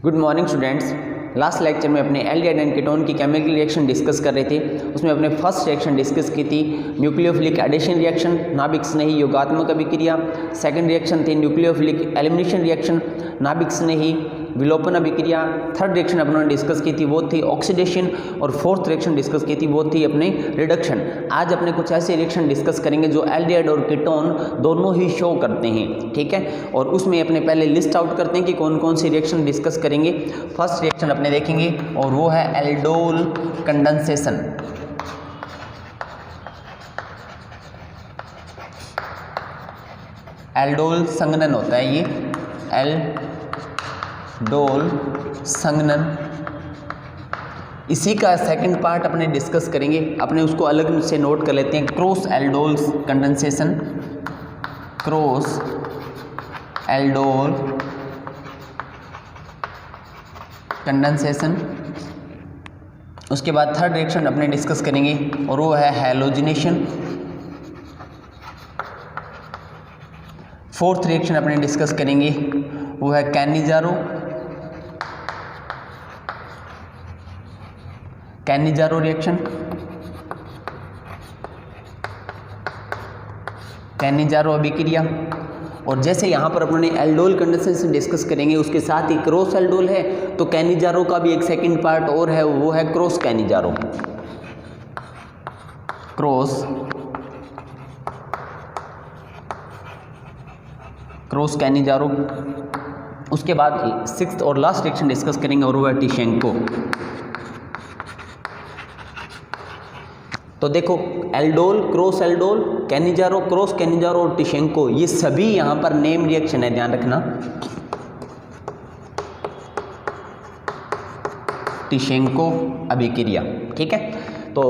Good morning students. Last lecture में अपने aldehyde and ketone की केमिकल रिएक्शन डिस्कस कर रहे थे। उसमें अपने फर्स्ट रिएक्शन डिस्कस की थी न्यूक्लियोफिलिक एडिशन रिएक्शन, नाभिक स्नेही योगात्मक अभिक्रिया। सेकंड रिएक्शन थी न्यूक्लियोफिलिक एलिमिनेशन रिएक्शन, नाभिक स्नेही विलोपन अभिक्रिया। थर्ड रिएक्शन अपने डिस्कस की थी वो थी ऑक्सीडेशन, और फोर्थ रिएक्शन डिस्कस की थी वो थी अपने रिडक्शन। आज अपने कुछ ऐसे रिएक्शन डिस्कस करेंगे जो एल्डिहाइड और कीटोन दोनों ही शो करते हैं, ठीक है। और उसमें अपने पहले लिस्ट आउट करते हैं कि कौन कौन सी रिएक्शन डिस्कस करेंगे। फर्स्ट रिएक्शन अपने देखेंगे और वो है एल्डोल कंडेंसेशन। एल्डोल संघनन होता है ये, एल्डोल संघनन। इसी का सेकंड पार्ट अपने डिस्कस करेंगे, अपने उसको अलग से नोट कर लेते हैं। Cross aldol condensation, cross aldol condensation. उसके बाद थर्ड रिएक्शन अपने डिस्कस करेंगे और वो है हैलोजिनेशन। फोर्थ रिएक्शन अपने डिस्कस करेंगे वो है कैनिजारो, कैनिजारो रिएक्शन, कैनिजारो अभिक्रिया। और जैसे यहाँ पर अपने एल्डोल कंडेंसेशन डिस्कस करेंगे, उसके साथ ही क्रॉस एल्डोल है तो कैनिजारो का भी एक सेकंड पार्ट और है, वो है क्रॉस कैनिजारो, क्रॉस कैनिजारो। उसके बाद सिक्स्थ और लास्ट रिएक्शन डिस्कस करेंगे और वो है टिशेंको। तो देखो aldol, cross aldol, Cannizzaro, cross Cannizzaro और टिशेंको, ये सभी यहाँ पर नेम रिएक्शन है, ध्यान रखना। टिशेंको अभिक्रिया, ठीक है। तो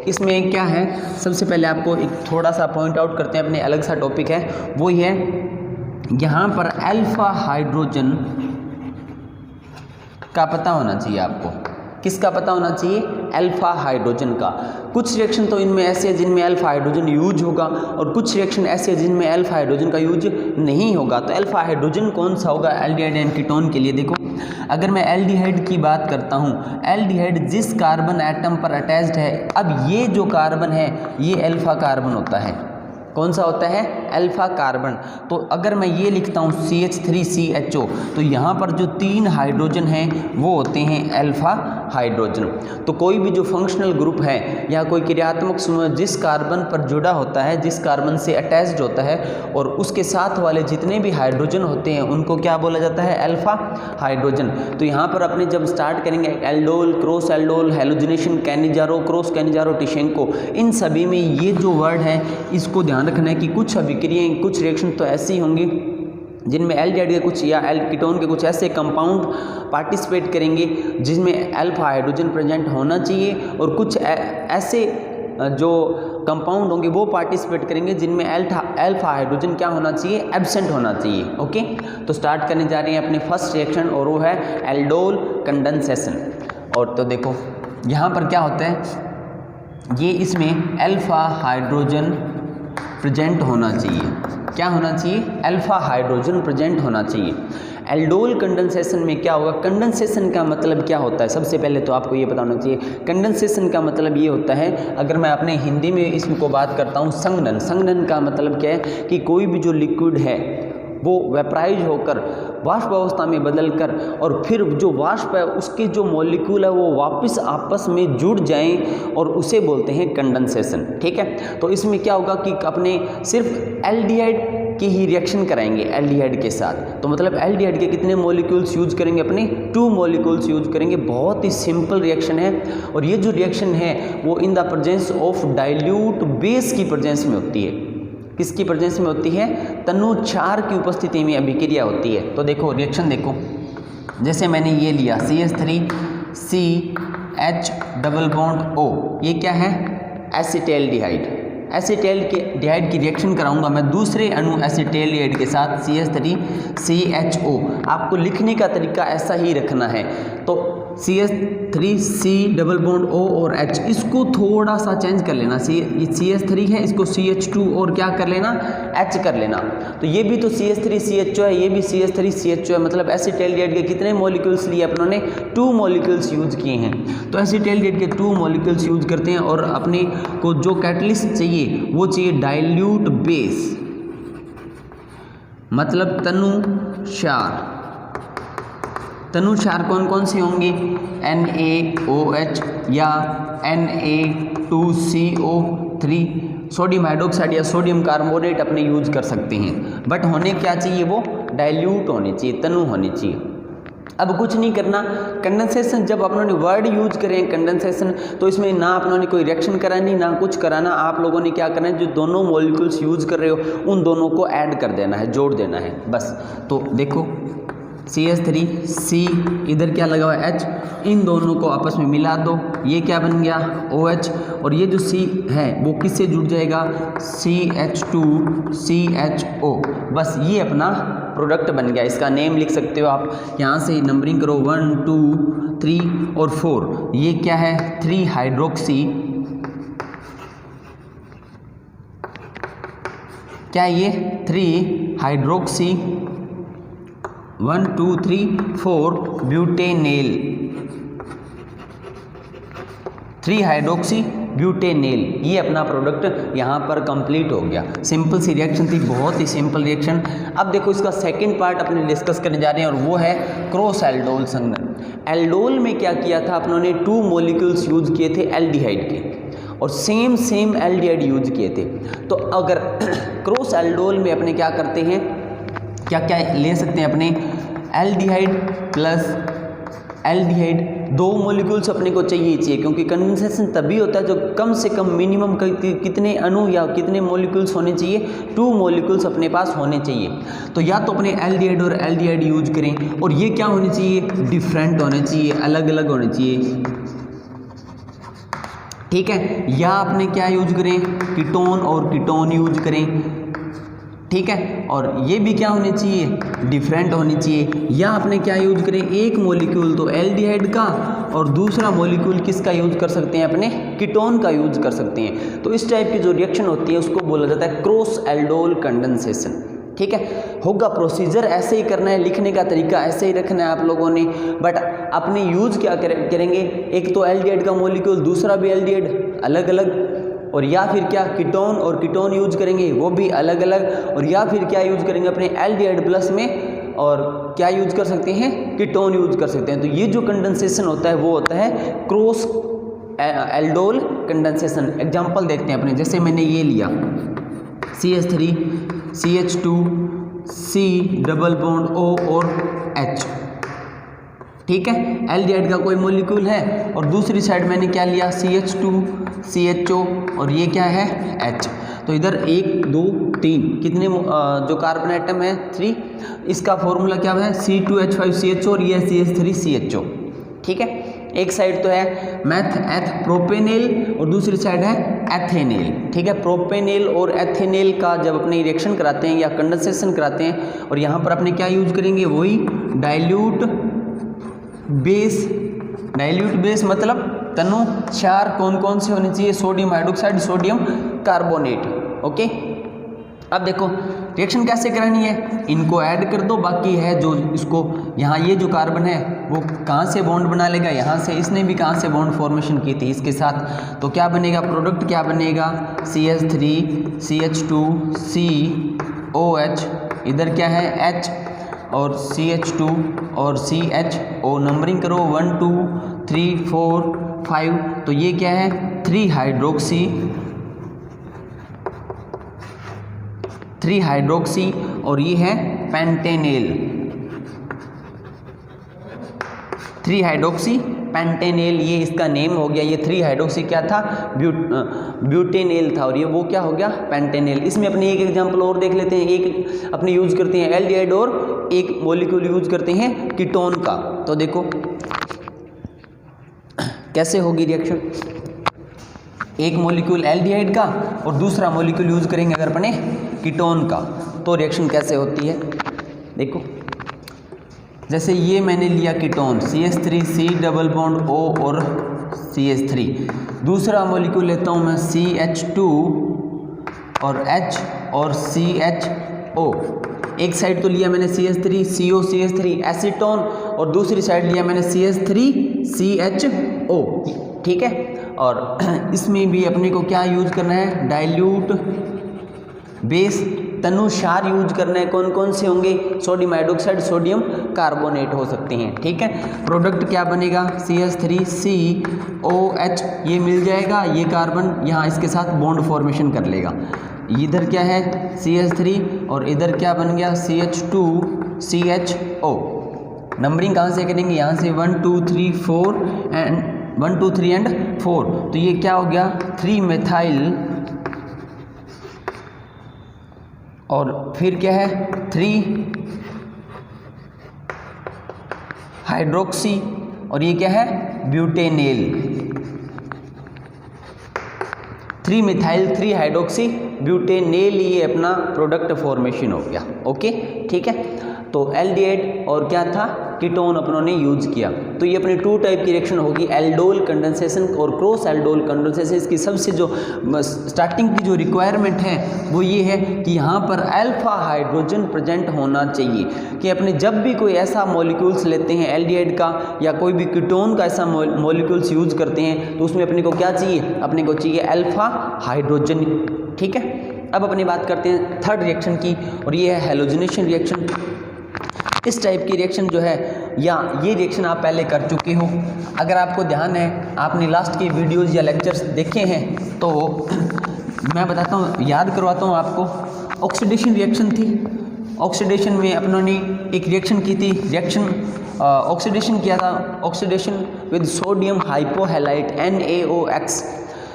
इसमें क्या है, सबसे पहले आपको एक थोड़ा सा पॉइंट आउट करते हैं, अपने अलग सा टॉपिक है, वो ये है यहाँ पर अल्फा हाइड्रोजन का पता होना चाहिए आपको। किसका पता होना चाहिए? अल्फा हाइड्रोजन का। कुछ रिएक्शन तो इनमें ऐसे हैं जिनमें अल्फा हाइड्रोजन यूज होगा और कुछ रिएक्शन ऐसे हैं जिनमें अल्फा हाइड्रोजन का यूज नहीं होगा। तो अल्फा हाइड्रोजन कौन सा होगा एल्डिहाइड एंड कीटोन के लिए? देखो, अगर मैं एल्डिहाइड की बात करता हूँ, एल्डिहाइड जिस कार्बन एटम पर अटैच्ड है, अब ये जो कार्बन है ये अल्फा कार्बन होता है। कौन सा होता है? Alpha carbon. तो अगर मैं ये लिखता हूँ CH3CHO, तो यहाँ पर जो 3 हाइड्रोजन हैं वो होते हैं अल्फा हाइड्रोजन। तो कोई भी जो फंक्शनल ग्रुप है या कोई क्रियात्मक समूह जिस कार्बन पर जुड़ा होता है, जिस कार्बन से अटैच्ड होता है, और उसके साथ वाले जितने भी हाइड्रोजन होते हैं उनको क्या बोला जाता है? Alpha hydrogen. तो यहाँ पर अपने जब स्टार्ट करेंगे aldol, cross aldol, halogenation, Cannizzaro, cross Cannizzaro, Tishchenko, इन सभी में ये जो वर्ड है इसको ध्यान रखना है कि कुछ अभिक्रियाएं, कुछ रिएक्शन तो ऐसी होंगी जिनमें एल्डिहाइड के कुछ या कीटोन के कुछ ऐसे कंपाउंड पार्टिसिपेट करेंगे जिसमें अल्फा हाइड्रोजन प्रेजेंट होना चाहिए, और कुछ ऐसे जो कंपाउंड होंगे वो पार्टिसिपेट करेंगे जिनमें अल्फा हाइड्रोजन क्या होना चाहिए? एब्सेंट होना चाहिए। ओके, तो स्टार्ट करने जा रहे हैं अपने फर्स्ट रिएक्शन और वो है एल्डोल कंडेंसेशन। और तो देखो यहाँ पर क्या होता है, ये इसमें अल्फा हाइड्रोजन प्रेजेंट होना चाहिए। क्या होना चाहिए? अल्फा हाइड्रोजन प्रेजेंट होना चाहिए। एल्डोल कंडेंसेशन में क्या होगा? कंडेंसेशन का मतलब क्या होता है? सबसे पहले तो आपको ये पता होना चाहिए। कंडेंसेशन का मतलब ये होता है, अगर मैं अपने हिंदी में इसको बात करता हूँ, संघनन। संघनन का मतलब क्या है कि कोई भी जो लिक्विड है वो वेपराइज होकर वाष्प अवस्था में बदलकर, और फिर जो वाष्प है उसके जो मॉलिक्यूल है वो वापस आपस में जुड़ जाएं, और उसे बोलते हैं कंडेंसेशन, ठीक है। तो इसमें क्या होगा कि अपने सिर्फ एल्डिहाइड की ही रिएक्शन कराएंगे एल्डिहाइड के साथ। तो मतलब एल्डिहाइड के कितने मॉलिक्यूल्स यूज करेंगे? अपने 2 मॉलिक्यूल्स यूज करेंगे। बहुत ही सिंपल रिएक्शन है, और ये जो रिएक्शन है वो in the presence of dilute base की प्रेजेंस में होती है। किसकी प्रेजेंस में होती है? तनु क्षार की उपस्थिति में अभिक्रिया होती है। तो देखो रिएक्शन देखो, जैसे मैंने ये लिया CH3CH डबल बॉन्ड O, ये क्या है? एसिटेल्डिहाइड। एसिटेल्डिहाइड की रिएक्शन कराऊंगा मैं दूसरे अणु एसिटेल्डिहाइड के साथ CH3CHO। आपको लिखने का तरीका ऐसा ही रखना है। तो CH3 डबल बॉन्ड O और H, इसको थोड़ा सा चेंज कर लेना। CH3 है, इसको CH2 और क्या कर लेना, H कर लेना। तो ये भी तो CH3 CHO है, ये भी CH3 CHO है, मतलब एसिटाल्डिहाइड के कितने मॉलिक्यूल्स लिए अपनों ने, 2 मॉलिक्यूल्स यूज किए हैं। तो एसिटाल्डिहाइड के 2 मॉलिक्यूल्स यूज करते हैं और अपने को जो कैटलिस्ट चाहिए वो चाहिए डाइल्यूट बेस, मतलब तनुक्षार। तनुक्षार कौन कौन से होंगे, NaOH या Na2CO3, सोडियम हाइड्रोक्साइड या सोडियम कार्बोनेट अपने यूज कर सकते हैं, बट होने क्या चाहिए, वो डाइल्यूट होने चाहिए, तनु होने चाहिए। अब कुछ नहीं करना, कंडेंसेशन जब अपनों ने वर्ड यूज करें कंडेंसेशन, तो इसमें ना अपनों ने कोई रिएक्शन करानी ना कुछ कराना, आप लोगों ने क्या करना है, जो दोनों मॉलिक्यूल्स यूज कर रहे हो उन दोनों को ऐड कर देना है, जोड़ देना है बस। तो देखो CH3 C, इधर क्या लगा हुआ है H, इन दोनों को आपस में मिला दो, ये क्या बन गया OH, और ये जो C है वो किससे जुड़ जाएगा, CH2CHO, बस ये अपना प्रोडक्ट बन गया। इसका नेम लिख सकते हो आप, यहाँ से नंबरिंग करो 1 2 3 और 4, ये क्या है 3 हाइड्रोक्सी, क्या ये 3 हाइड्रोक्सी 1 2 3 4 ब्यूटेनेल, 3 हाइड्रोक्सी ब्यूटेनेल, ये अपना प्रोडक्ट यहाँ पर कंप्लीट हो गया। सिंपल सी रिएक्शन थी, बहुत ही सिंपल रिएक्शन। अब देखो इसका सेकंड पार्ट अपने डिस्कस करने जा रहे हैं और वो है क्रॉस एल्डोल संघनन। एल्डोल में क्या किया था अपनों ने, 2 मॉलिक्यूल्स यूज किए थे एल्डिहाइड के और सेम एल्डिहाइड यूज किए थे। तो अगर क्रॉस एल्डोल में अपने क्या करते हैं, क्या क्या ले सकते हैं अपने, एल्डिहाइड प्लस एल्डिहाइड, 2 मॉलिक्यूल्स अपने को चाहिए, क्योंकि कंडेंसेशन तभी होता है जो कम से कम मिनिमम कितने अणु या कितने मॉलिक्यूल्स होने चाहिए, 2 मॉलिक्यूल्स अपने पास होने चाहिए। तो या तो अपने एल्डिहाइड और एल्डिहाइड यूज करें, और ये क्या होने चाहिए, डिफरेंट होने चाहिए, अलग अलग होने चाहिए, ठीक है। या अपने क्या यूज करें, कीटोन और कीटोन यूज करें, ठीक है। और ये भी क्या होने चाहिए, डिफरेंट होने चाहिए। या अपने क्या यूज करें, एक मॉलिक्यूल तो एल्डिहाइड का और दूसरा मॉलिक्यूल किसका यूज कर सकते हैं, अपने कीटोन का यूज कर सकते हैं। तो इस टाइप की जो रिएक्शन होती है उसको बोला जाता है क्रॉस एल्डोल कंडेंसेशन, ठीक है। होगा प्रोसीजर ऐसे ही करना है, लिखने का तरीका ऐसे ही रखना है आप लोगों ने, बट अपने यूज क्या करेंगे, एक तो एल्डिहाइड का मॉलिक्यूल, दूसरा भी एल्डिहाइड, अलग अलग, और या फिर क्या कीटोन और कीटोन यूज करेंगे, वो भी अलग अलग, और या फिर क्या यूज करेंगे अपने एल्डिहाइड प्लस में, और क्या यूज कर सकते हैं, कीटोन यूज कर सकते हैं। तो ये जो कंडेंसेशन होता है वो होता है क्रॉस एल्डोल कंडेंसेशन। एग्जांपल देखते हैं अपने, जैसे मैंने ये लिया CH3 CH2 C double bond O और H, ठीक है। एल्डिहाइड का कोई मॉलिक्यूल है और दूसरी साइड मैंने क्या लिया, CH2 CHO और ये क्या है H। तो इधर 1 2 3 कितने जो कार्बन एटम है 3, इसका फॉर्मूला क्या है C2H5CHO और ये CH3CHO, ठीक है। एक साइड तो है एथ प्रोपेनेल और दूसरी साइड है एथेनेल, ठीक है। प्रोपेनेल और एथेनेल का जब अपने रिएक्शन कराते हैं या कंडेंसेशन कराते हैं, और यहाँ पर अपने क्या यूज करेंगे, वही डाइल्यूट बेस। डाइल्यूट बेस मतलब तनुक्षार कौन कौन से होने चाहिए, sodium hydroxide sodium carbonate, okay. अब देखो रिएक्शन कैसे करानी है, इनको ऐड कर दो, बाकी है जो इसको, यहाँ ये जो कार्बन है वो कहाँ से बॉन्ड बना लेगा, यहाँ से, इसने भी कहाँ से बॉन्ड फॉर्मेशन की थी इसके साथ। तो क्या बनेगा, प्रोडक्ट क्या बनेगा, CH3 CH2 COH, इधर क्या है H और CH2 और CHO, नंबरिंग करो 1 2 3 4 5। तो ये क्या है 3 हाइड्रोक्सी और ये है पेंटेनेल, 3 हाइड्रोक्सी पेंटेनेल, ये इसका नेम हो गया। ये 3 हाइड्रोक्सी क्या था, ब्यूटेनेल था, और ये वो क्या हो गया, पेंटेनेल। इसमें अपने एक एग्जांपल और देख लेते हैं, एक अपने यूज करते हैं एल्डिहाइड और एक मॉलिक्यूल यूज करते हैं कीटोन का। तो देखो कैसे होगी रिएक्शन, एक मॉलिक्यूल एल्डिहाइड का और दूसरा मॉलिक्यूल यूज करेंगे अगर अपने कीटोन का, तो रिएक्शन कैसे होती है देखो। जैसे ये मैंने लिया ketone CH3 C double bond O और CH3, दूसरा मॉलिक्यूल लेता हूँ मैं CH2 और H और CHO। एक साइड तो लिया मैंने CH3 CO CH3 एसीटोन और दूसरी साइड लिया मैंने CH3 CHO, ठीक है। और इसमें भी अपने को क्या यूज करना है, डाइल्यूट बेस तनुसार यूज करना है। कौन कौन से होंगे, सोडियम हाइड्रोक्साइड, सोडियम कार्बोनेट हो सकते हैं, ठीक है। प्रोडक्ट क्या बनेगा, CH3COH, ये मिल जाएगा, ये कार्बन यहाँ इसके साथ बॉन्ड फॉर्मेशन कर लेगा। इधर क्या है CH3 और इधर क्या बन गया CH2CHO। नंबरिंग कहाँ से करेंगे, यहाँ से 1 2 3 4 एंड 1 2 3 एंड 4, तो ये क्या हो गया 3 मेथाइल और फिर क्या है 3 हाइड्रोक्सी और ये क्या है ब्यूटेनेल। 3 मिथाइल 3 हाइड्रोक्सी ब्यूटेनेल, ये अपना प्रोडक्ट फॉर्मेशन हो गया। ओके, ठीक है। तो एल्डिहाइड और क्या था कीटोन अपनों ने यूज किया। तो ये अपनी 2 टाइप की रिएक्शन होगी, एल्डोल कंडेंसेशन और क्रॉस एल्डोल कंडेंसेशन। इसकी सबसे जो स्टार्टिंग की जो रिक्वायरमेंट है वो ये है कि यहाँ पर अल्फा हाइड्रोजन प्रेजेंट होना चाहिए। कि अपने जब भी कोई ऐसा मॉलिक्यूल्स लेते हैं एल्डिहाइड का या कोई भी कीटोन का ऐसा मॉलिक्यूल्स यूज करते हैं तो उसमें अपने को क्या चाहिए, अपने को चाहिए अल्फा हाइड्रोजन, ठीक है। अब अपनी बात करते हैं थर्ड रिएक्शन की और ये है हैलोजनेशन रिएक्शन। इस टाइप की रिएक्शन जो है या ये रिएक्शन आप पहले कर चुके हो, अगर आपको ध्यान है आपने लास्ट के वीडियोज़ या लेक्चर्स देखे हैं तो मैं बताता हूँ, याद करवाता हूँ आपको। ऑक्सीडेशन रिएक्शन थी, ऑक्सीडेशन में अपनों ने एक रिएक्शन की थी, ऑक्सीडेशन किया था, ऑक्सीडेशन विद सोडियम हाइपोहैलाइड NaOH,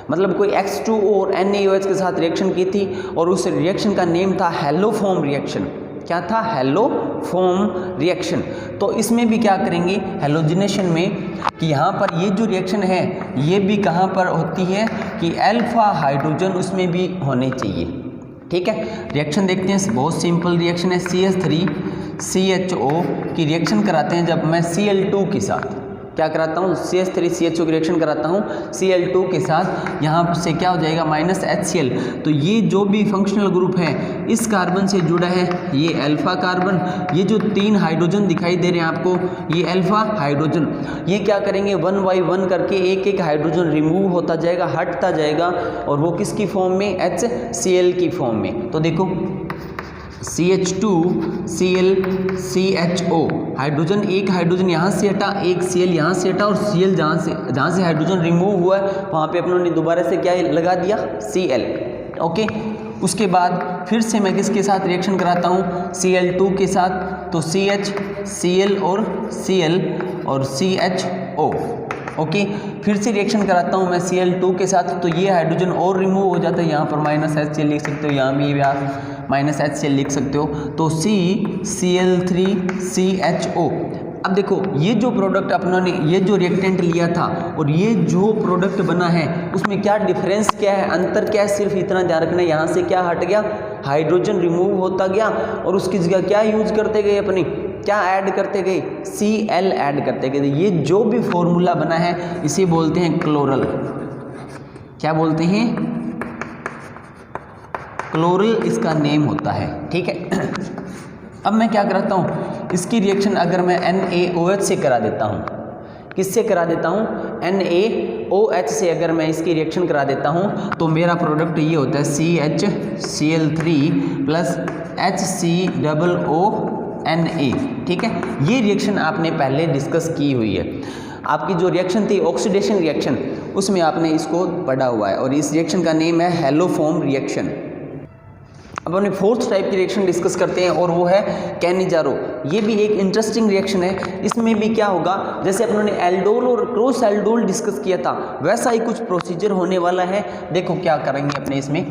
मतलब कोई H2O और NaOH के साथ रिएक्शन की थी और उस रिएक्शन का नेम था हैलोफॉर्म रिएक्शन। क्या था, हैलोफॉर्म रिएक्शन। तो इसमें भी क्या करेंगे हैलोजनेशन में कि यहाँ पर ये जो रिएक्शन है ये भी कहाँ पर होती है कि अल्फा हाइड्रोजन उसमें भी होने चाहिए, ठीक है। रिएक्शन देखते हैं, बहुत सिंपल रिएक्शन है। CH3CHO की रिएक्शन कराते हैं जब मैं Cl2 के साथ क्या कराता हूँ, CH3CHO की रिएक्शन कराता हूँ Cl2 के साथ, यहाँ से क्या हो जाएगा -HCl। तो ये जो भी फंक्शनल ग्रुप है इस कार्बन से जुड़ा है, ये अल्फा कार्बन, ये जो 3 हाइड्रोजन दिखाई दे रहे हैं आपको ये अल्फा हाइड्रोजन, ये क्या करेंगे 1 बाय 1 करके एक एक हाइड्रोजन रिमूव होता जाएगा, हटता जाएगा और वो किसकी फॉर्म में, HCl की फॉर्म में। तो देखो CH2ClCHO, हाइड्रोजन एक हाइड्रोजन यहाँ से हटा, एक Cl यहाँ से हटा और Cl जहाँ से हाइड्रोजन रिमूव हुआ है वहाँ पे अपनों ने दोबारा से क्या लगा दिया, Cl। ओके, उसके बाद फिर से मैं किसके साथ रिएक्शन कराता हूँ, Cl2 के साथ, तो CH Cl और Cl और CHO। ओके, फिर से रिएक्शन कराता हूँ मैं Cl2 के साथ, तो ये हाइड्रोजन और रिमूव हो जाता है, यहाँ पर -HCl लिख सकते हो, यहाँ भी आप -HCl लिख सकते हो, तो CCl3CHO। अब देखो ये जो प्रोडक्ट अपनों ने ये जो रिएक्टेंट लिया था और ये जो प्रोडक्ट बना है उसमें क्या डिफरेंस क्या है, अंतर क्या है, सिर्फ इतना ध्यान रखना है। यहाँ से क्या हट गया, हाइड्रोजन रिमूव होता गया और उसकी जगह क्या यूज करते गए, अपनी क्या ऐड करते गए, Cl ऐड करते गए। ये जो भी फॉर्मूला बना है इसे बोलते हैं क्लोरल। क्या बोलते हैं, क्लोरल इसका नेम होता है, ठीक है। अब मैं क्या कराता हूँ, इसकी रिएक्शन अगर मैं NaOH से करा देता हूँ, किससे करा देता हूँ, NaOH से अगर मैं इसकी रिएक्शन करा देता हूँ तो मेरा प्रोडक्ट ये होता है CHCl3 प्लस HCOONA, ठीक है। ये रिएक्शन आपने पहले डिस्कस की हुई है, आपकी जो रिएक्शन थी ऑक्सीडेशन रिएक्शन उसमें आपने इसको पढ़ा हुआ है और इस रिएक्शन का नेम है हैलोफॉर्म रिएक्शन। अब अपने फोर्थ टाइप की रिएक्शन डिस्कस करते हैं और वो है कैनिजारो। ये भी एक इंटरेस्टिंग रिएक्शन है। इसमें भी क्या होगा, जैसे अपनों ने एल्डोल और क्रॉस एल्डोल डिस्कस किया था वैसा ही कुछ प्रोसीजर होने वाला है। देखो क्या करेंगे अपने इसमें,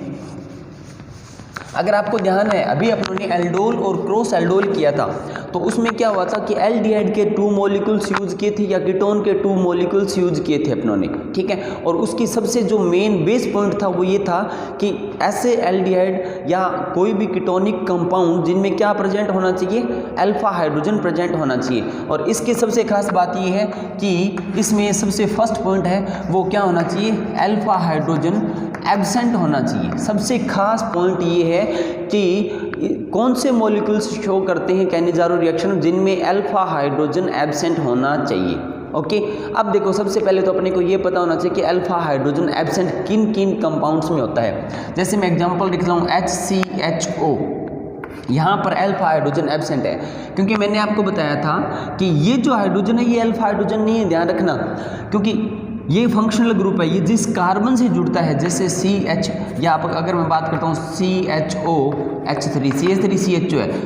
अगर आपको ध्यान है अभी अपनों ने एल्डोल और क्रॉस एल्डोल किया था, तो उसमें क्या हुआ था कि एल्डिहाइड के 2 मॉलिक्यूल्स यूज किए थे या कीटोन के 2 मॉलिक्यूल्स यूज किए थे अपनों ने, ठीक है। और उसकी सबसे जो मेन बेस पॉइंट था वो ये था कि ऐसे एल्डिहाइड या कोई भी कीटोनिक कंपाउंड जिनमें क्या प्रेजेंट होना चाहिए, अल्फा हाइड्रोजन प्रेजेंट होना चाहिए। और इसकी सबसे खास बात ये है कि इसमें सबसे फर्स्ट पॉइंट है वो क्या होना चाहिए, अल्फा हाइड्रोजन एब्सेंट होना चाहिए। सबसे खास पॉइंट ये है कि कौन से मॉलिक्यूल्स शो करते हैं कैनिजारो रिएक्शन जिनमें अल्फा हाइड्रोजन एब्सेंट होना चाहिए। ओके, अब देखो सबसे पहले तो अपने को ये पता होना चाहिए कि अल्फा हाइड्रोजन एब्सेंट किन किन कंपाउंड्स में होता है। जैसे मैं एग्जांपल लिख रहा हूँ HCHO, यहाँ पर अल्फा हाइड्रोजन एब्सेंट है क्योंकि मैंने आपको बताया था कि ये जो हाइड्रोजन है ये अल्फा हाइड्रोजन नहीं है, ध्यान रखना, क्योंकि ये फंक्शनल ग्रुप है, ये जिस कार्बन से जुड़ता है, जैसे CH या अगर मैं बात करता हूँ CHO है,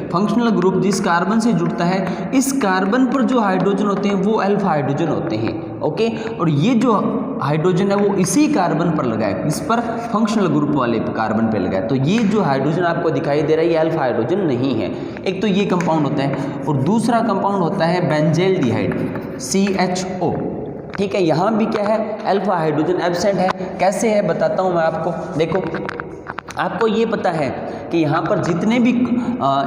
फंक्शनल ग्रुप जिस कार्बन से जुड़ता है, इस कार्बन पर जो हाइड्रोजन होते हैं वो अल्फा हाइड्रोजन होते हैं। ओके, और ये जो हाइड्रोजन है वो इसी कार्बन पर लगा है, इस पर फंक्शनल ग्रुप वाले कार्बन पे लगा है। तो ये जो हाइड्रोजन आपको दिखाई दे रहा है ये अल्फा हाइड्रोजन नहीं है। एक तो ये कंपाउंड होता है और दूसरा कंपाउंड होता है बेंजेल्डिहाइड CHO, ठीक है। यहाँ भी क्या है, अल्फा हाइड्रोजन एब्सेंट है। कैसे है बताता हूँ मैं आपको। देखो आपको ये पता है कि यहाँ पर जितने भी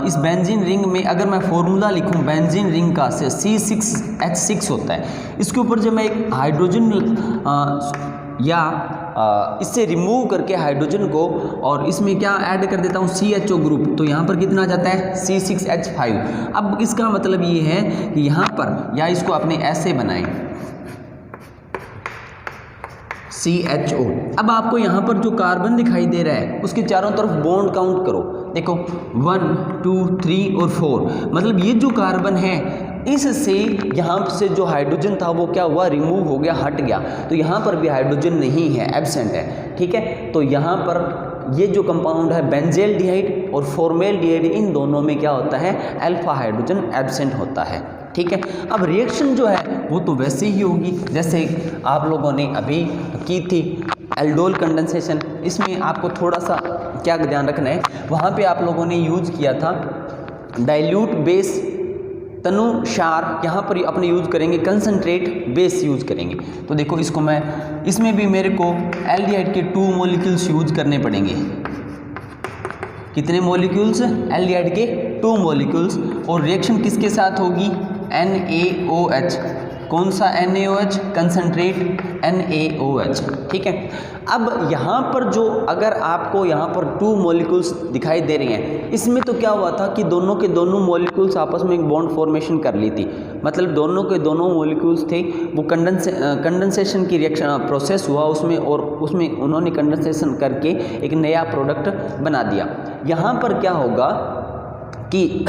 इस बेंजीन रिंग में अगर मैं फॉर्मूला लिखूँ बेंजीन रिंग का C6H6 होता है, इसके ऊपर जब मैं एक हाइड्रोजन इससे रिमूव करके हाइड्रोजन को और इसमें क्या ऐड कर देता हूँ CHO ग्रुप, तो यहाँ पर कितना आ जाता है C6H5। अब इसका मतलब ये है कि यहाँ पर, या इसको आपने ऐसे बनाएं CHO। अब आपको यहाँ पर जो कार्बन दिखाई दे रहा है उसके चारों तरफ बॉन्ड काउंट करो। देखो 1 2 3 और 4, मतलब ये जो कार्बन है इससे यहाँ से जो हाइड्रोजन था वो क्या हुआ, रिमूव हो गया, हट गया। तो यहाँ पर भी हाइड्रोजन नहीं है, एब्सेंट है, ठीक है। तो यहाँ पर ये जो कंपाउंड है बेंजेल्डिहाइड और फॉर्मेल्डिहाइड, इन दोनों में क्या होता है, अल्फा हाइड्रोजन एब्सेंट होता है, ठीक है। अब रिएक्शन जो है वो तो वैसे ही होगी जैसे आप लोगों ने अभी की थी एल्डोल कंडेंसेशन। इसमें आपको थोड़ा सा क्या ध्यान रखना है, वहाँ पे आप लोगों ने यूज किया था डाइल्यूट बेस तनुसार, यहाँ पर अपने यूज करेंगे कंसंट्रेट बेस यूज करेंगे। तो देखो इसको मैं, इसमें भी मेरे को एल्डिहाइड के 2 मॉलिक्यूल्स यूज करने पड़ेंगे। कितने मॉलिक्यूल्स, एल्डिहाइड के 2 मॉलिक्यूल्स। और रिएक्शन किसके साथ होगी, NaOH। कौन सा NaOH, कंसंट्रेट NaOH, ठीक है। अब यहाँ पर जो अगर आपको यहाँ पर 2 मॉलिक्यूल्स दिखाई दे रही हैं, इसमें तो क्या हुआ था कि दोनों के दोनों मॉलिक्यूल्स आपस में एक बॉन्ड फॉर्मेशन कर ली थी, मतलब दोनों के दोनों मॉलिक्यूल्स थे वो कंडेंसेशन की रिएक्शन प्रोसेस हुआ उसमें, और उसमें उन्होंने कंडेंसेशन करके एक नया प्रोडक्ट बना दिया। यहाँ पर क्या होगा कि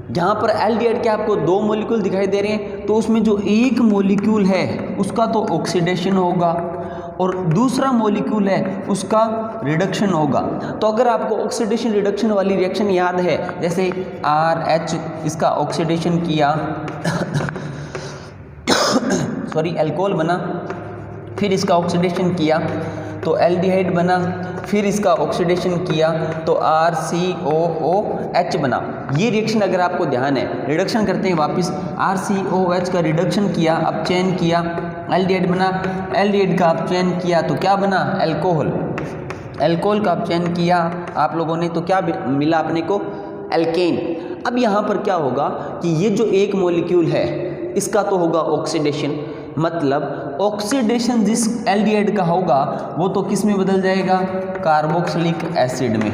जहाँ पर एल्डिहाइड के आपको 2 मॉलिक्यूल दिखाई दे रहे हैं, तो उसमें जो एक मॉलिक्यूल है उसका तो ऑक्सीडेशन होगा और दूसरा मॉलिक्यूल है उसका रिडक्शन होगा। तो अगर आपको ऑक्सीडेशन रिडक्शन वाली रिएक्शन याद है, जैसे RH इसका ऑक्सीडेशन किया सॉरी अल्कोहल बना, फिर इसका ऑक्सीडेशन किया तो एल्डिहाइड बना, फिर इसका ऑक्सीडेशन किया तो RCOOH बना। ये रिएक्शन अगर आपको ध्यान है, रिडक्शन करते हैं वापस, RCOH का रिडक्शन किया, अब चेन किया, एल्डिहाइड बना, एल्डिहाइड का आप चेन किया तो क्या बना, अल्कोहल। अल्कोहल का आप चेन किया आप लोगों ने तो क्या मिला अपने को, एल्केन। अब यहाँ पर क्या होगा कि ये जो एक मॉलिक्यूल है इसका तो होगा ऑक्सीडेशन, मतलब ऑक्सीडेशन जिस एल्डिहाइड का होगा वो तो किस में बदल जाएगा, कार्बोक्सिलिक एसिड में।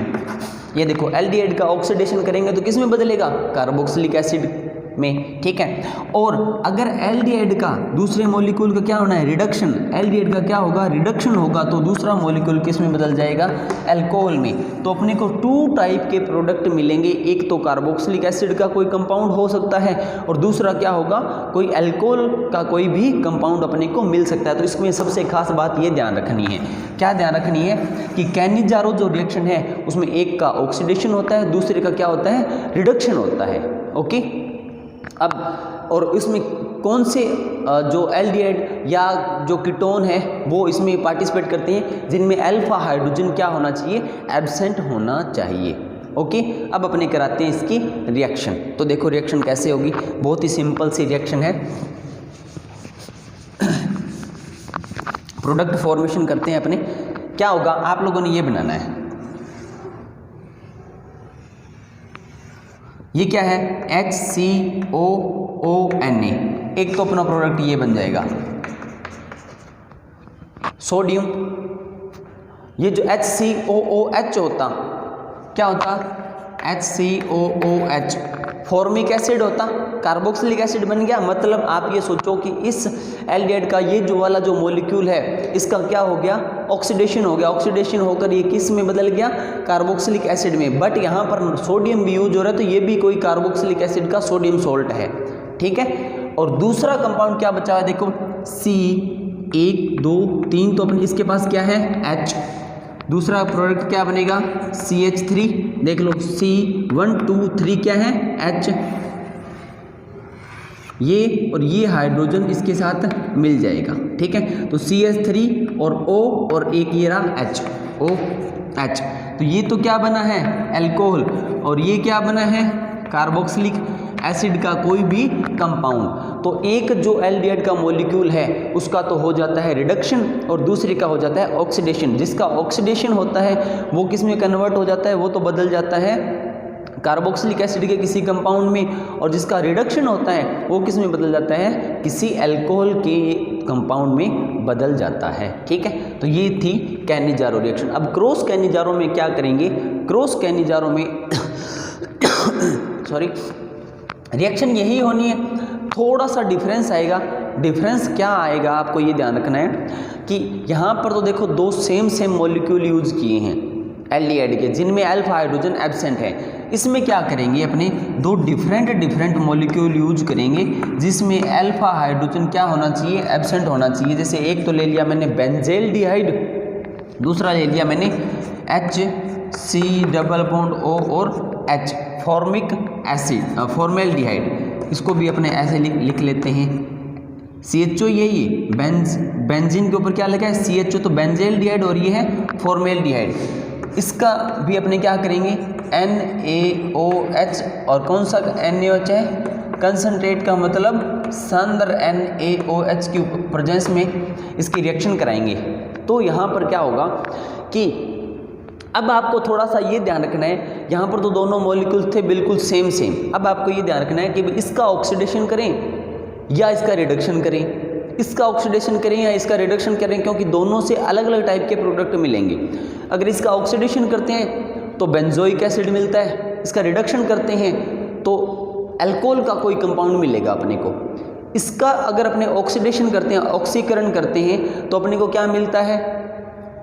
ये देखो एल्डिहाइड का ऑक्सीडेशन करेंगे तो किस में बदलेगा, कार्बोक्सिलिक एसिड में, ठीक है। और अगर एल्डिहाइड का दूसरे मॉलिक्यूल का क्या होना है, रिडक्शन, एल्डिहाइड का क्या होगा, रिडक्शन होगा, तो दूसरा मॉलिक्यूल किस में बदल जाएगा, अल्कोहल में। तो अपने को 2 टाइप के प्रोडक्ट मिलेंगे, एक तो कार्बोक्सिलिक एसिड का कोई कंपाउंड हो सकता है और दूसरा क्या होगा, कोई अल्कोहल का कोई भी कंपाउंड अपने को मिल सकता है। तो इसमें सबसे खास बात ये ध्यान रखनी है, क्या ध्यान रखनी है कि कैनिजारो जो रिएक्शन है उसमें एक का ऑक्सीडेशन होता है, दूसरे का क्या होता है, रिडक्शन होता है, ओके। अब और इसमें कौन से जो एल्डिहाइड या जो कीटोन है वो इसमें पार्टिसिपेट करते हैं, जिनमें अल्फा हाइड्रोजन क्या होना चाहिए, एब्सेंट होना चाहिए। ओके, अब अपने कराते हैं इसकी रिएक्शन। तो देखो रिएक्शन कैसे होगी, बहुत ही सिंपल सी रिएक्शन है। प्रोडक्ट फॉर्मेशन करते हैं अपने। क्या होगा, आप लोगों ने ये बनाना है, ये क्या है, HCOONA। एक तो अपना प्रोडक्ट ये बन जाएगा सोडियम। ये जो HCOOH होता, क्या होता, HCOOH फॉर्मिक एसिड होता, कार्बोक्सिलिक एसिड बन गया। मतलब आप ये सोचो कि इस एल्डिहाइड का ये जो वाला जो मॉलिक्यूल है, इसका क्या हो गया, ऑक्सीडेशन हो गया। ऑक्सीडेशन होकर ये किस में बदल गया, कार्बोक्सिलिक एसिड में। बट यहाँ पर सोडियम भी यूज हो रहा है, तो ये भी कोई कार्बोक्सिलिक एसिड का सोडियम सोल्ट है, ठीक है। और दूसरा कंपाउंड क्या बचा है, देखो C1 2 3, तो अपने इसके पास क्या है, H। दूसरा प्रोडक्ट क्या बनेगा, CH3। देख लो C1 2 3 क्या है, H। ये और ये हाइड्रोजन इसके साथ मिल जाएगा, ठीक है। तो CH3 और O और एक ये रहा HOH। तो ये तो क्या बना है, अल्कोहल। और ये क्या बना है, कार्बोक्सिलिक एसिड का कोई भी कंपाउंड। तो एक जो एल्डिहाइड का मॉलिक्यूल है उसका तो हो जाता है रिडक्शन, और दूसरे का हो जाता है ऑक्सीडेशन। जिसका ऑक्सीडेशन होता है वो किस में कन्वर्ट हो जाता है, वो तो बदल जाता है कार्बोक्सिलिक एसिड के किसी कंपाउंड में। और जिसका रिडक्शन होता है वो किस में बदल जाता है, किसी अल्कोहल के कंपाउंड में बदल जाता है, ठीक है। तो ये थी कैनिजारो रिएक्शन। अब क्रॉस कैनिजारो में क्या करेंगे, क्रॉस कैनिजारो में सॉरी, रिएक्शन यही होनी है, थोड़ा सा डिफरेंस आएगा। डिफरेंस क्या आएगा, आपको ये ध्यान रखना है कि यहाँ पर तो देखो दो सेम मॉलिक्यूल यूज किए हैं एल्डिहाइड के, जिनमें अल्फा हाइड्रोजन एब्सेंट है। इसमें क्या करेंगे, अपने दो डिफरेंट मॉलिक्यूल यूज करेंगे जिसमें अल्फा हाइड्रोजन क्या होना चाहिए, एब्सेंट होना चाहिए। जैसे एक तो ले लिया मैंने बेंजेल्डिहाइड, दूसरा ले लिया मैंने HC≡O और H फॉर्मिक एसिड, फॉर्मेल्डिहाइड। इसको भी अपने ऐसे लिख लेते हैं, CHO यही बेंजीन के ऊपर क्या लगा है, CHO, तो बेंजेल्डिहाइड, और ये है फॉर्मेल्डिहाइड। इसका भी अपने क्या करेंगे, NaOH, और कौन सा NaOH है, कंसंट्रेट का मतलब सांद्र NaOH की प्रेजेंस में इसकी रिएक्शन कराएंगे। तो यहाँ पर क्या होगा कि अब आपको थोड़ा सा ये ध्यान रखना है, यहाँ पर तो दोनों मॉलिक्यूल थे बिल्कुल सेम। अब आपको ये ध्यान रखना है कि इसका ऑक्सीडेशन करें या इसका रिडक्शन करें, इसका ऑक्सीडेशन करें या इसका रिडक्शन करें, क्योंकि दोनों से अलग अलग टाइप के प्रोडक्ट मिलेंगे। अगर इसका ऑक्सीडेशन करते हैं तो बेंजोइक एसिड मिलता है, इसका रिडक्शन करते हैं तो अल्कोहल का कोई कंपाउंड मिलेगा अपने को। इसका अगर अपने ऑक्सीडेशन करते हैं, ऑक्सीकरण करते हैं, तो अपने को क्या मिलता है,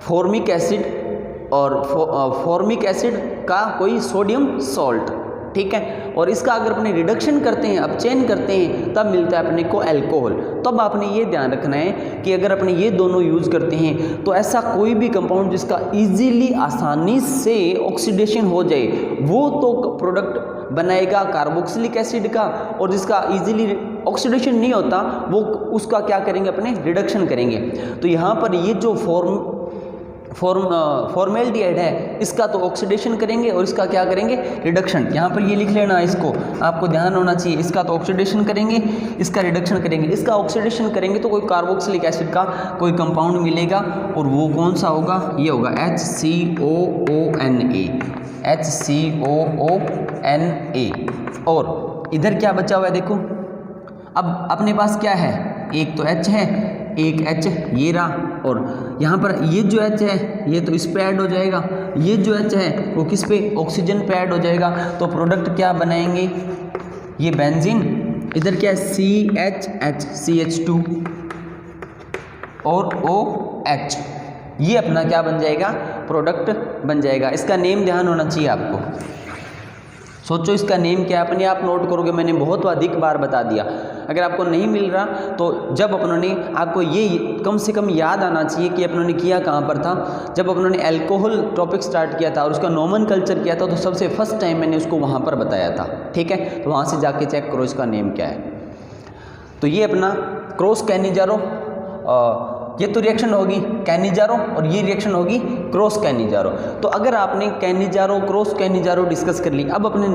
फॉर्मिक एसिड, और फॉर्मिक एसिड का कोई सोडियम सॉल्ट, ठीक है। और इसका अगर अपने रिडक्शन करते हैं, अपचयन करते हैं, तब मिलता है अपने को अल्कोहल। तब आपने ये ध्यान रखना है कि अगर अपने ये दोनों यूज़ करते हैं तो ऐसा कोई भी कंपाउंड जिसका इजीली, आसानी से ऑक्सीडेशन हो जाए, वो तो प्रोडक्ट बनाएगा कार्बोक्सिलिक एसिड का, और जिसका इजीली ऑक्सीडेशन नहीं होता वो उसका क्या करेंगे, अपने रिडक्शन करेंगे। तो यहाँ पर ये जो फॉर्मेल्डिहाइड है, इसका तो ऑक्सीडेशन करेंगे और इसका क्या करेंगे, रिडक्शन। यहाँ पर ये लिख लेना, इसको आपको ध्यान होना चाहिए। इसका तो ऑक्सीडेशन करेंगे, इसका रिडक्शन करेंगे। इसका ऑक्सीडेशन करेंगे तो कोई कार्बोक्सिलिक एसिड का कोई कंपाउंड मिलेगा, और वो कौन सा होगा, ये होगा HCOONA, HCOONA। और इधर क्या बचा हुआ है, देखो अब अपने पास क्या है, एक तो H है, एक H ये रहा, और यहाँ पर ये जो H है ये तो इस पे ऐड हो जाएगा, ये जो H है वो किस पे, ऑक्सीजन पे ऐड हो जाएगा। तो प्रोडक्ट क्या बनाएंगे, ये बेंजीन, इधर क्या है CHH, CH2 और OH, ये अपना क्या बन जाएगा, प्रोडक्ट बन जाएगा। इसका नेम ध्यान होना चाहिए आपको, सोचो इसका नेम क्या है, अपने आप नोट करोगे, मैंने बहुत अधिक बार बता दिया। अगर आपको नहीं मिल रहा तो जब अपनों आपको ये कम से कम याद आना चाहिए कि अपनों ने किया कहाँ पर था। जब अपनों ने अल्कोहल टॉपिक स्टार्ट किया था और उसका नोमेनकल्चर किया था, तो सबसे फर्स्ट टाइम मैंने उसको वहाँ पर बताया था, ठीक है। तो वहाँ से जाके चेक करो इसका नेम क्या है। तो तो ये अपना क्रॉस कैनिजारो, ये तो रिएक्शन होगी कैनिजारो और ये रिएक्शन होगी क्रॉस कैनिजारो। तो अगर आपने कैनिजारो क्रॉस कैनिजारो डिस्कस कर ली, अब अपने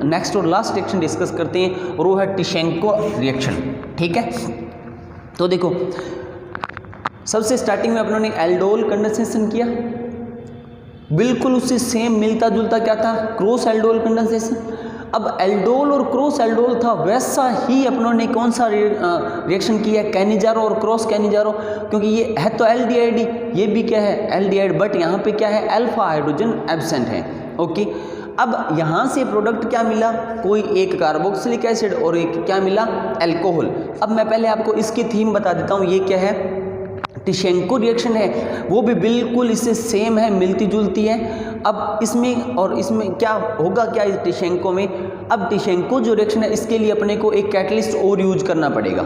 नेक्स्ट और लास्ट रिएक्शन डिस्कस करते हैं और वो है टिशेंको रिएक्शन। ठीक है, तो देखो सबसे स्टार्टिंग में अपनों ने एल्डोल कंडेंसेशन किया, बिल्कुल उससे सेम मिलता जुलता क्या था, क्रॉस एल्डोल कंडेंसेशन। अब एल्डोल और क्रॉस एल्डोल था, वैसा ही अपनों ने कौन सा रिएक्शन किया है, कैनिजारो और क्रॉस कैनिजारो, क्योंकि ये है तो एल्डिहाइड, ये भी क्या है एल्डिहाइड, बट यहाँ पे क्या है अल्फा हाइड्रोजन एब्सेंट है। ओके, अब यहाँ से प्रोडक्ट क्या मिला, कोई एक कार्बोक्सिलिक एसिड और एक क्या मिला अल्कोहल। अब मैं पहले आपको इसकी थीम बता देता हूँ, ये क्या है टिशेंको रिएक्शन है, वो भी बिल्कुल इससे सेम है, मिलती जुलती है। अब इसमें और इसमें क्या होगा, क्या इस टिशेंको में, अब टिशेंको जो रिएक्शन है इसके लिए अपने को एक कैटलिस्ट और यूज करना पड़ेगा,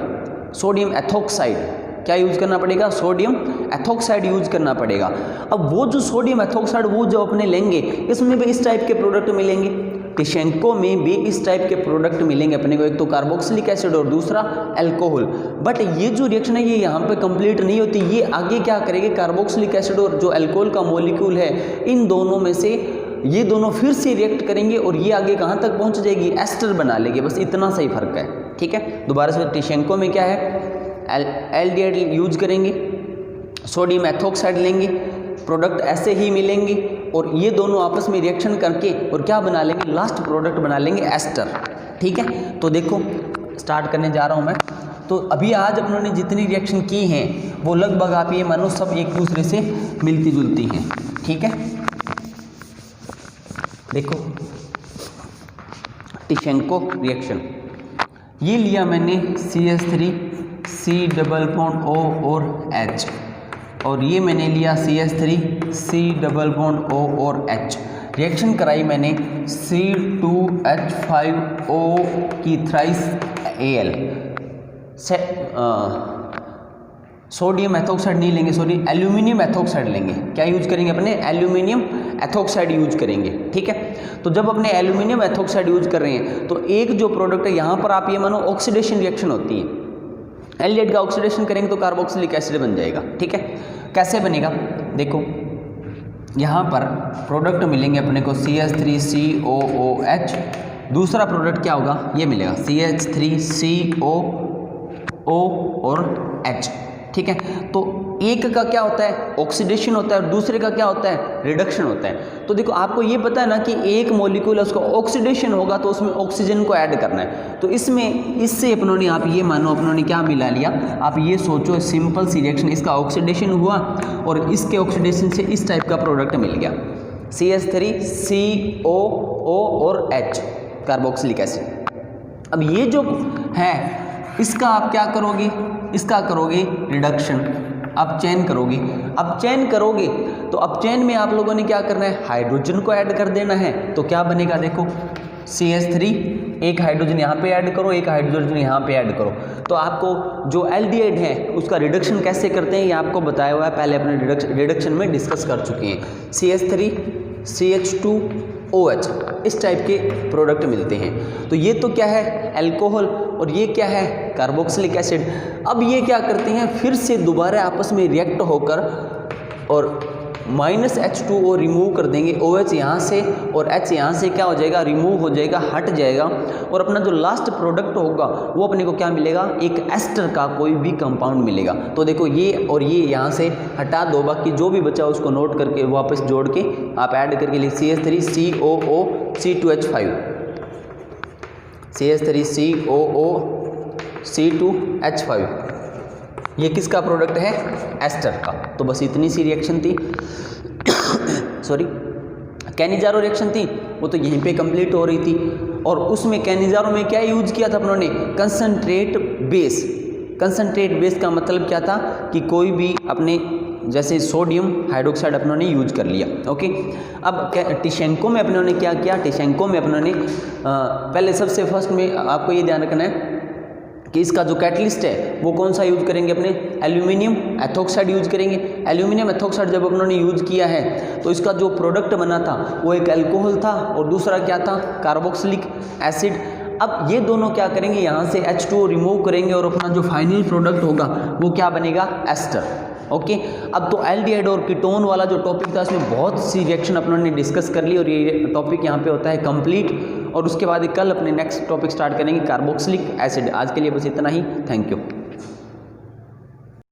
सोडियम एथोक्साइड। क्या यूज करना पड़ेगा, सोडियम एथोक्साइड यूज करना पड़ेगा। अब वो जो सोडियम एथोक्साइड वो जो अपने लेंगे, इसमें भी इस टाइप के प्रोडक्ट मिलेंगे, टिशेंको में भी इस टाइप के प्रोडक्ट मिलेंगे अपने को, एक तो कार्बोक्सिलिक एसिड और दूसरा अल्कोहल। बट ये जो रिएक्शन है ये यहाँ पे कंप्लीट नहीं होती, ये आगे क्या करेंगे, कार्बोक्सिलिक एसिड और जो अल्कोहल का मॉलिक्यूल है इन दोनों में से ये दोनों फिर से रिएक्ट करेंगे और ये आगे कहाँ तक पहुँच जाएगी, एस्टर बना लेंगे, बस इतना सा ही फर्क है। ठीक है, दोबारा से टिशेंको में क्या है एल्डिहाइड यूज करेंगे, सोडियम एथोक्साइड लेंगे, प्रोडक्ट ऐसे ही मिलेंगे और ये दोनों आपस में रिएक्शन करके और क्या बना लेंगे, लास्ट प्रोडक्ट बना लेंगे एस्टर। ठीक है, तो देखो स्टार्ट करने जा रहा हूँ मैं। तो अभी आज अपनों ने जितनी रिएक्शन की हैं वो लगभग आप ये मानो सब एक दूसरे से मिलती जुलती हैं। ठीक है, देखो टिशेंको रिएक्शन ये लिया मैंने CH3 C double bond O और H, और ये मैंने लिया CH3 C double bond O और H। रिएक्शन कराई मैंने C2H5O की थ्राइस Al। सोडियम एथोक्साइड नहीं लेंगे, सॉरी एल्यूमिनियम एथोक्साइड लेंगे। क्या यूज करेंगे अपने, एल्यूमिनियम एथोक्साइड यूज करेंगे। ठीक है, तो जब अपने एल्यूमिनियम एथोक्साइड यूज कर रहे हैं तो एक जो प्रोडक्ट है यहाँ पर आप ये मानो ऑक्सीडेशन रिएक्शन होती है, एल्डिहाइड का ऑक्सीडेशन करेंगे तो कार्बोक्सिलिक एसिड बन जाएगा। ठीक है, कैसे बनेगा, देखो यहाँ पर प्रोडक्ट मिलेंगे अपने को CH3COOH, दूसरा प्रोडक्ट क्या होगा, ये मिलेगा CH3COO और H। ठीक है, तो एक का क्या होता है ऑक्सीडेशन होता है और दूसरे का क्या होता है रिडक्शन होता है। तो देखो आपको ये पता है ना कि एक मॉलिक्यूल है उसका ऑक्सीडेशन होगा तो उसमें ऑक्सीजन को ऐड करना है, तो इसमें इससे अपनों ने आप ये मानो अपनों ने क्या मिला लिया, आप ये सोचो सिंपल सी रिएक्शन, इसका ऑक्सीडेशन हुआ और इसके ऑक्सीडेशन से इस टाइप का प्रोडक्ट मिल गया CH3COO और H कार्बोक्सिलिक एसिड। अब ये जो है इसका आप क्या करोगे, इसका करोगे रिडक्शन, अब चेन करोगे। अब चेन करोगे तो अब चेन में आप लोगों ने क्या करना है, हाइड्रोजन को ऐड कर देना है। तो क्या बनेगा, देखो CH3, एक हाइड्रोजन यहाँ पे ऐड करो, एक हाइड्रोजन यहाँ पे ऐड करो। तो आपको जो एल्डिहाइड है उसका रिडक्शन कैसे करते हैं ये आपको बताया हुआ है, पहले अपने रिडक्शन में डिस्कस कर चुके हैं। CH3CH2OH इस टाइप के प्रोडक्ट मिलते हैं। तो ये तो क्या है अल्कोहल और ये क्या है कार्बोक्सिलिक एसिड। अब ये क्या करते हैं, फिर से दोबारा आपस में रिएक्ट होकर और -H2O रिमूव कर देंगे, OH यहाँ से और H यहाँ से क्या हो जाएगा, रिमूव हो जाएगा, हट जाएगा, और अपना जो लास्ट प्रोडक्ट होगा वो अपने को क्या मिलेगा, एक एस्टर का कोई भी कंपाउंड मिलेगा। तो देखो ये और ये यहाँ से हटा दो, बाकी जो भी बचा उसको नोट करके वापस जोड़ के आप ऐड करके लिख CH3COO C2H5, CH3COO C2H5, ये किसका प्रोडक्ट है, एस्टर का। तो बस इतनी सी रिएक्शन थी सॉरी कैनिजारो रिएक्शन थी, वो तो यहीं पे कंप्लीट हो रही थी। और उसमें कैनिजारो में क्या यूज किया था अपनों ने, कंसंट्रेट बेस। कंसंट्रेट बेस का मतलब क्या था कि कोई भी अपने जैसे सोडियम हाइड्रोक्साइड अपनों ने यूज कर लिया। ओके, अब टिशेंको में अपनों ने क्या किया, टिशेंको में अपनों ने पहले सबसे फर्स्ट में आपको ये ध्यान रखना है कि इसका जो कैटलिस्ट है वो कौन सा यूज करेंगे, अपने एल्यूमिनियम एथोक्साइड यूज करेंगे। एल्यूमिनियम एथोक्साइड जब उन्होंने यूज किया है तो इसका जो प्रोडक्ट बना था वो एक अल्कोहल था और दूसरा क्या था, कार्बोक्सिलिक एसिड। अब ये दोनों क्या करेंगे, यहाँ से H2O रिमूव करेंगे और अपना जो फाइनल प्रोडक्ट होगा वो क्या बनेगा, एस्टर। ओके, अब तो एल्डिहाइड और कीटोन वाला जो टॉपिक था इसमें बहुत सी रिएक्शन अपनों ने डिस्कस कर ली और ये टॉपिक यहाँ पे होता है कंप्लीट। और उसके बाद कल अपने नेक्स्ट टॉपिक स्टार्ट करेंगे कार्बोक्सिलिक एसिड। आज के लिए बस इतना ही, थैंक यू।